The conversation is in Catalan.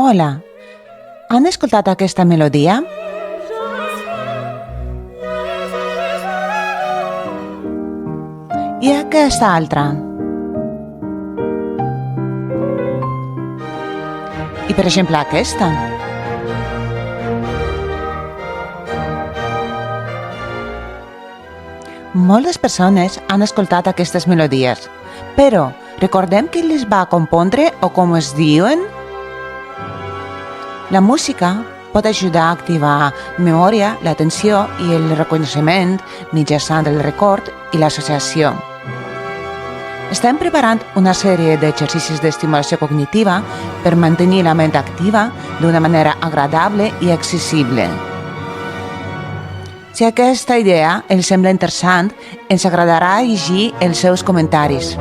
Hola, han escoltat aquesta melodia? I aquesta altra? I per exemple aquesta? Moltes persones han escoltat aquestes melodies, però recordem qui les va compondre o com es diuen? La música pot ajudar a activar memòria, l'atenció i el reconeixement mitjançant el record i l'associació. Estem preparant una sèrie d'exercicis d'estimulació cognitiva per mantenir la ment activa d'una manera agradable i accessible. Si aquesta idea els sembla interessant, ens agradarà llegir els seus comentaris.